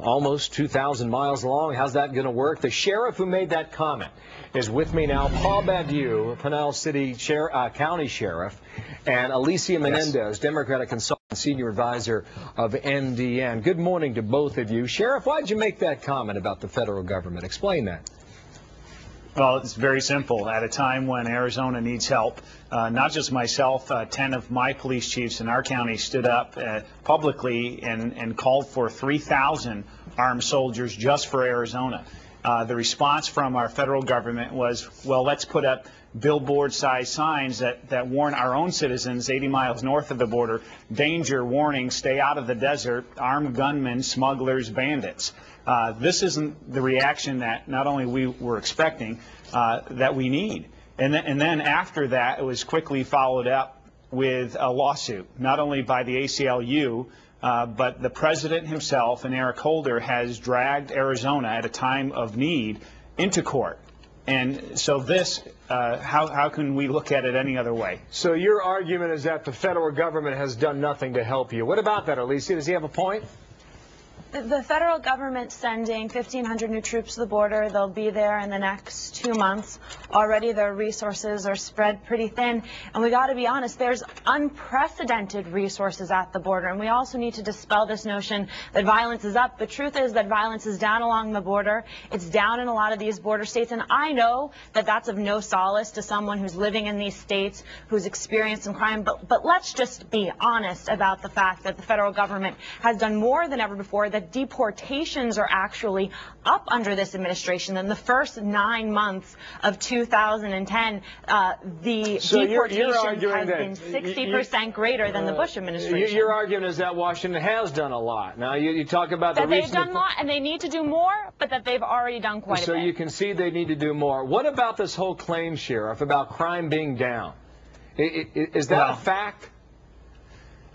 almost 2,000 miles long. How's that going to work? The sheriff who made that comment is with me now. Paul Badiou, Pinal City County Sheriff, and Alicia Menendez, Democratic consultant, senior advisor of NDN. Good morning to both of you. Sheriff, why did you make that comment about the federal government? Explain that. Well, it's very simple. At a time when Arizona needs help, not just myself, 10 of my police chiefs in our county stood up publicly and called for 3,000 armed soldiers just for Arizona. The response from our federal government was, well, let's put up billboard-sized signs that warn our own citizens 80 miles north of the border, danger, warning, stay out of the desert, armed gunmen, smugglers, bandits. This isn't the reaction that not only we were expecting, that we need. And then after that, it was quickly followed up with a lawsuit, not only by the ACLU, but the president himself and Eric Holder has dragged Arizona at a time of need into court. And so this, how can we look at it any other way? So your argument is that the federal government has done nothing to help you. What about that, Alicia? Does he have a point? The federal government sending 1,500 new troops to the border. They'll be there in the next 2 months. Already their resources are spread pretty thin. And we got to be honest, there's unprecedented resources at the border. And we also need to dispel this notion that violence is up. The truth is that violence is down along the border. It's down in a lot of these border states. And I know that that's of no solace to someone who's living in these states, who's experienced some crime. But let's just be honest about the fact that the federal government has done more than ever before, that deportations are actually up under this administration. In the first 9 months of 2010, the deportations have been 60% greater than the Bush administration. Your argument is that Washington has done a lot. Now, you talk about that they've done a lot, and they need to do more, but that they've already done quite a bit. So you can see they need to do more. What about this whole claim, Sheriff, about crime being down? Is that a fact?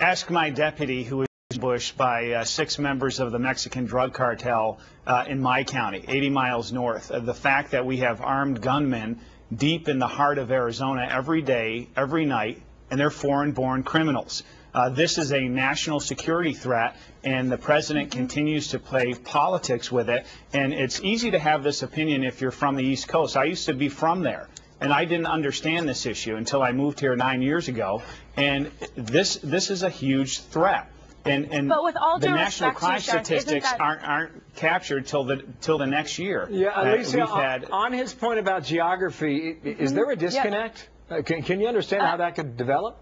Ask my deputy, who was ambushed by 6 members of the Mexican drug cartel in my county, 80 miles north. The fact that we have armed gunmen deep in the heart of Arizona every day, every night, and they're foreign-born criminals. This is a national security threat, and the president continues to play politics with it. And it's easy to have this opinion if you're from the East Coast. I used to be from there, and I didn't understand this issue until I moved here 9 years ago. And this is a huge threat. But with all due the national respect, crime Sheriff, statistics aren't captured till the next year. Yeah, Alicia, on his point about geography, is there a disconnect? Yeah. Can you understand how that could develop?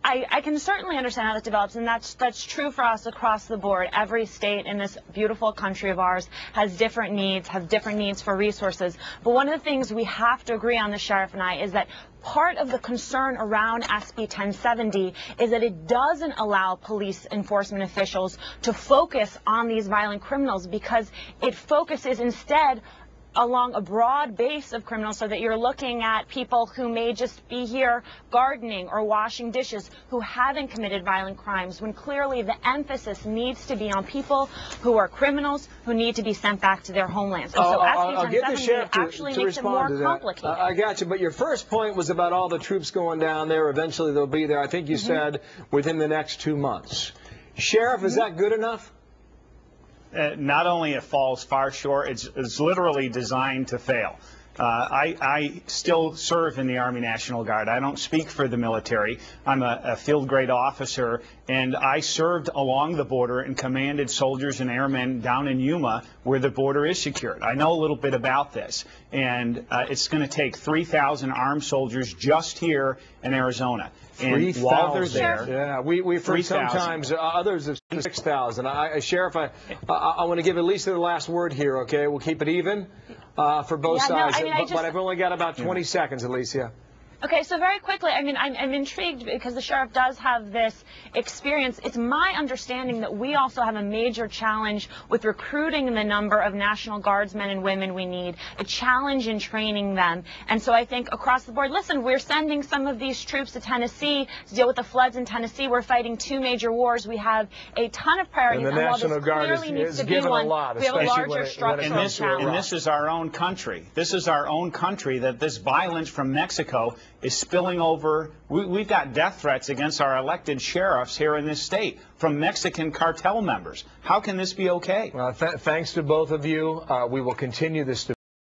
I can certainly understand how that develops, and that's true for us across the board. Every state in this beautiful country of ours has different needs for resources. But one of the things we have to agree on, the Sheriff and I, is that part of the concern around SB 1070 is that it doesn't allow police enforcement officials to focus on these violent criminals, because it focuses instead along a broad base of criminals, so that you're looking at people who may just be here gardening or washing dishes, who haven't committed violent crimes, when clearly the emphasis needs to be on people who are criminals, who need to be sent back to their homelands. And so SB 1070 actually makes it more complicated. I got you, but your first point was about all the troops going down there. Eventually they'll be there. I think you said within the next 2 months. Sheriff, is that good enough? Not only it falls far short, it's literally designed to fail. I still serve in the Army National Guard. I don't speak for the military. I'm a field grade officer, and I served along the border and commanded soldiers and airmen down in Yuma, where the border is secured. I know a little bit about this, and it's going to take 3,000 armed soldiers just here in Arizona. And while they're there, yeah, we've heard sometimes others have 6,000. Sheriff, I want to give at least the last word here. Okay, we'll keep it even for both sides. But I've only got about 20 seconds, Alicia. Okay, so very quickly, I mean, I'm intrigued because the sheriff does have this experience. It's my understanding that we also have a major challenge with recruiting the number of National Guardsmen and women we need, a challenge in training them. And so I think across the board, listen, we're sending some of these troops to Tennessee to deal with the floods in Tennessee. We're fighting 2 major wars. We have a ton of priorities. And the National Guard is given a lot, we have a larger structural challenge. And this is our own country. This is our own country, that this violence from Mexico is spilling over. We've got death threats against our elected sheriffs here in this state from Mexican cartel members. How can this be okay? Well, thanks to both of you. We will continue this debate.